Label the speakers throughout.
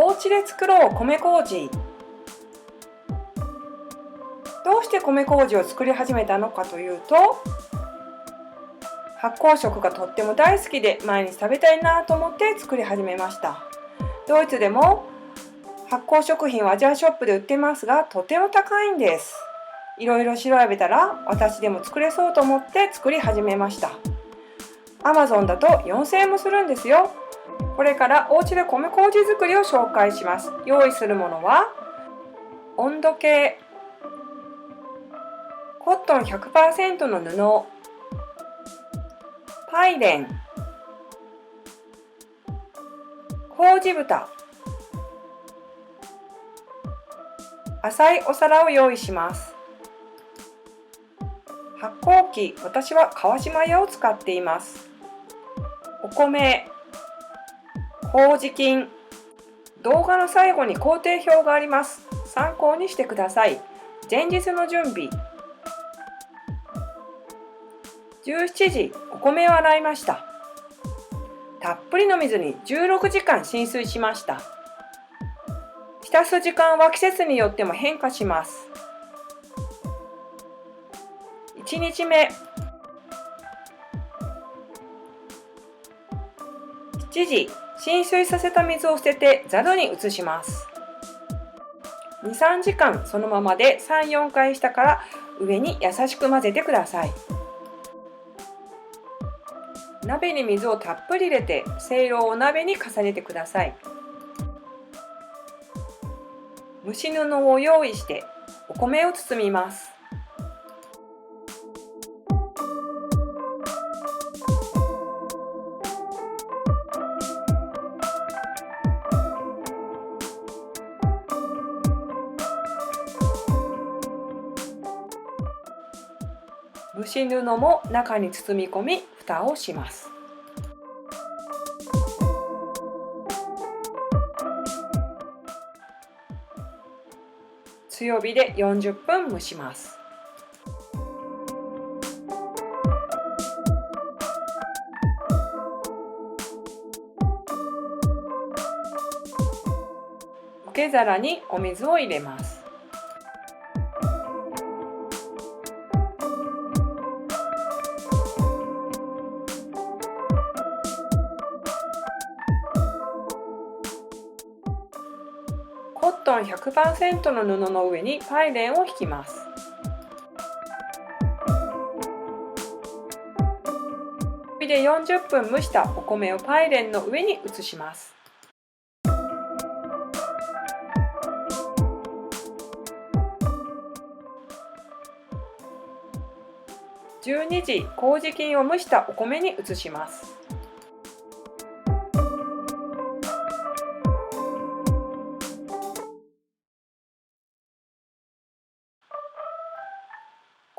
Speaker 1: お家で作ろう米麹。どうして米麹を作り始めたのかというと、発酵食がとっても大好きで毎日食べたいなと思って作り始めました。ドイツでも発酵食品はアジアショップで売ってますが、とても高いんです。いろいろ調べたら私でも作れそうと思って作り始めました。Amazon だと4000円もするんですよ。これからお家で米麹作りを紹介します。用意するものは温度計、コットン 100% の布、パイレン、麹蓋、浅いお皿を用意します。発酵機、私は川島屋を使っています。お米、麹菌、動画の最後に工程表があります。参考にしてください。前日の準備。17時、お米を洗いました。たっぷりの水に16時間浸水しました。浸す時間は季節によっても変化します。1日目、7時、浸水させた水を捨ててざるに移します。2、3時間そのままで3、4回下から上に優しく混ぜてください。鍋に水をたっぷり入れて、せいろを鍋に重ねてください。蒸し布を用意してお米を包みます。蒸し布も中に包み込み、蓋をします。強火で40分蒸します。受け皿にお水を入れます。コットン 100% の布の上にパイレンを引きます。火で40分蒸したお米をパイレンの上に移します。12時、麹菌を蒸したお米に移します。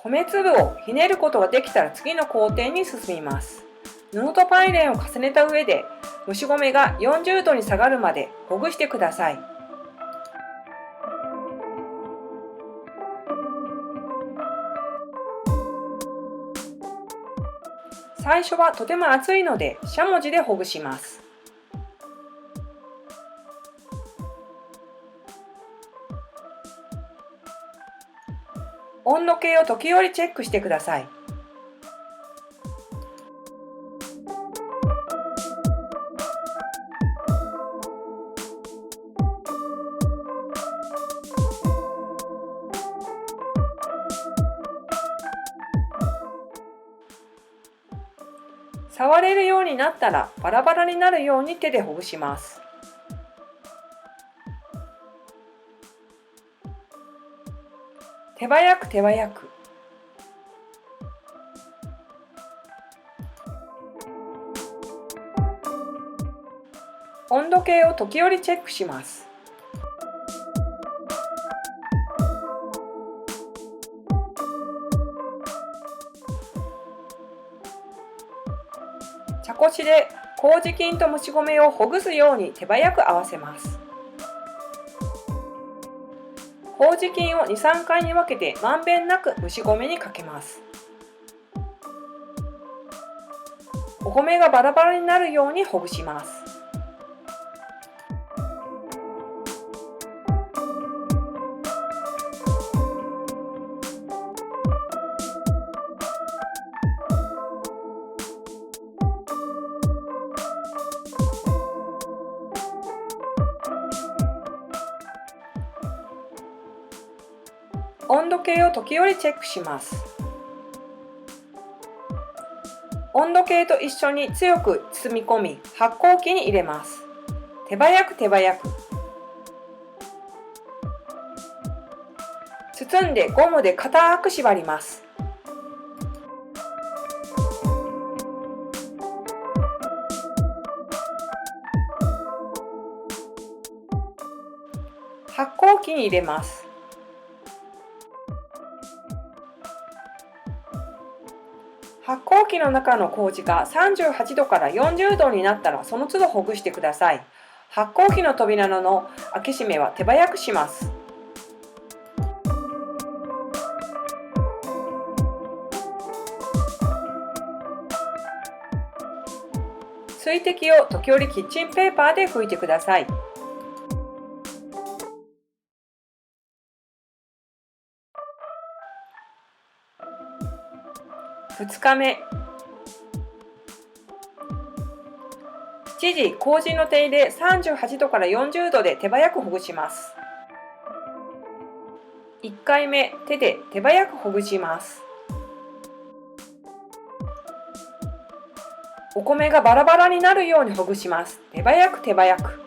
Speaker 1: 米粒をひねることができたら次の工程に進みます。布とパイレンを重ねた上で蒸し米が40度に下がるまでほぐしてください。最初はとても熱いのでしゃもじでほぐします。温度計を時折チェックしてください。触れるようになったらバラバラになるように手でほぐします。手早く手早く。温度計を時折チェックします。茶こしで麹菌と蒸し米をほぐすように手早く合わせます。麹菌を2、3回に分けてまんべんなく蒸し米にかけます。お米がバラバラになるようにほぐします。温度計を時折チェックします。温度計と一緒に強く包み込み、発酵機に入れます。手早く手早く。包んでゴムで固く縛ります。発酵機に入れます。発酵機の中の麹が38度から40度になったらその都度ほぐしてください。発酵機の扉の開け閉めは手早くします。水滴を時折キッチンペーパーで拭いてください。2日目。7時、麹の手入れ38度から40度で手早くほぐします。1回目、手で手早くほぐします。お米がバラバラになるようにほぐします。手早く手早く。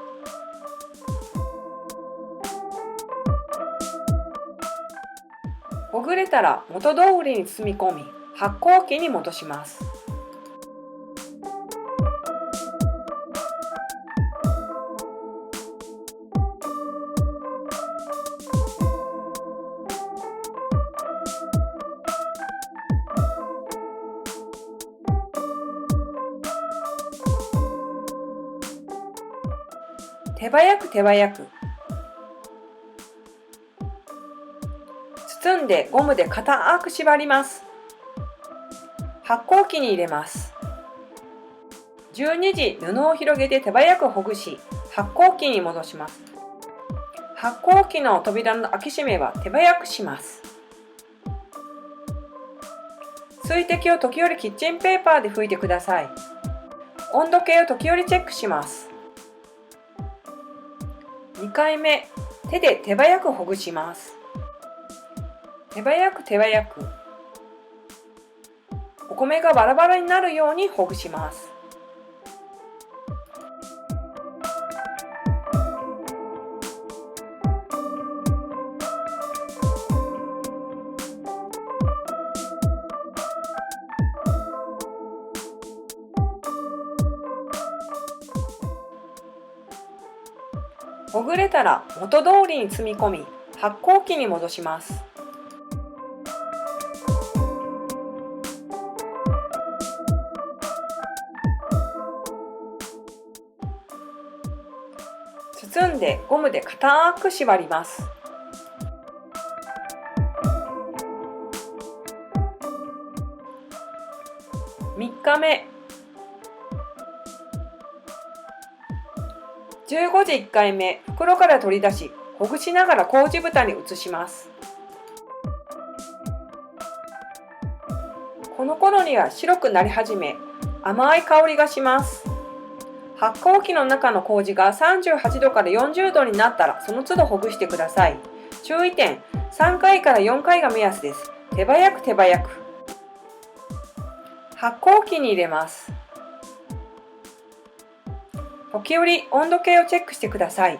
Speaker 1: ほぐれたら元通りに包み込み、発酵機に戻します。手早く手早く。包んでゴムで固く縛ります。発酵機に入れます。12時、布を広げて手早くほぐし、発酵機に戻します。発酵機の扉の開け閉めは手早くします。水滴を時折キッチンペーパーで拭いてください。温度計を時折チェックします。2回目、手で手早くほぐします。手早く手早く。お米がバラバラになるようにほぐします。ほぐれたら元通りに積み込み、発酵機に戻します。包んでゴムで固く縛ります。3日目。15時1回目、袋から取り出し、ほぐしながら麹蓋に移します。この頃には白くなり始め、甘い香りがします。発酵機の中の麹が38度から40度になったらその都度ほぐしてください。注意点、3回から4回が目安です。手早く手早く。発酵機に入れます。時折温度計をチェックしてください。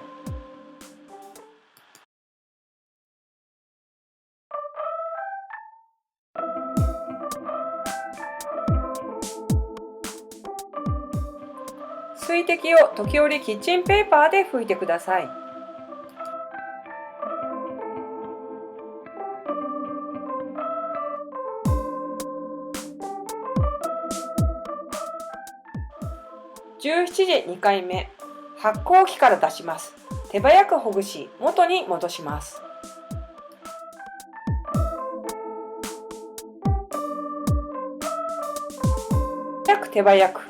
Speaker 1: 水滴を時折キッチンペーパーで拭いてください。17時2回目、発酵機から出します。手早くほぐし、元に戻します。早く手早く。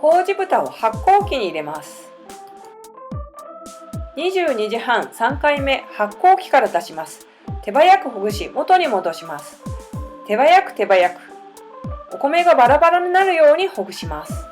Speaker 1: 麹蓋を発酵機に入れます。22時半3回目、発酵機から出します。手早くほぐし、元に戻します。手早く手早く。お米がバラバラになるようにほぐします。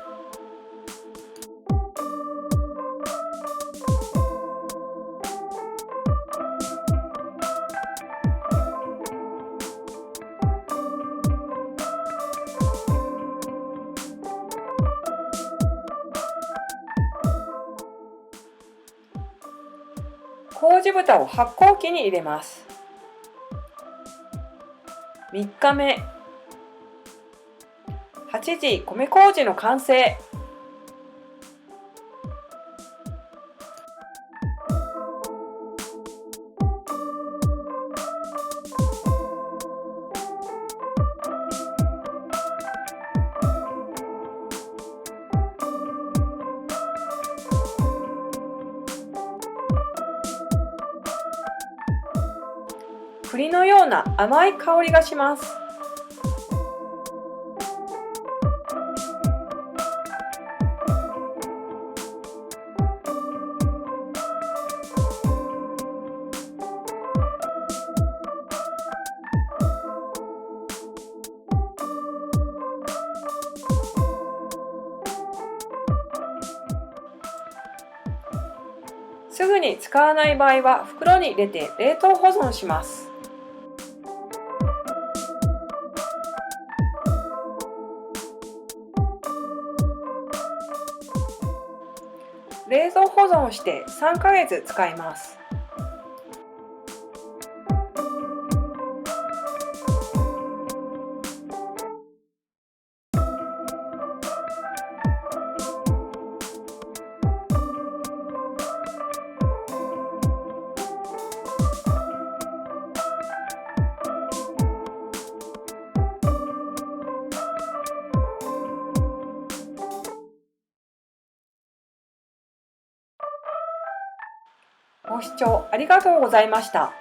Speaker 1: 麹豚を発酵機に入れます。3日目、8時米麹の完成。栗のような甘い香りがします。すぐに使わない場合は袋に入れて冷凍保存します。冷蔵保存して3ヶ月使います。ご視聴ありがとうございました。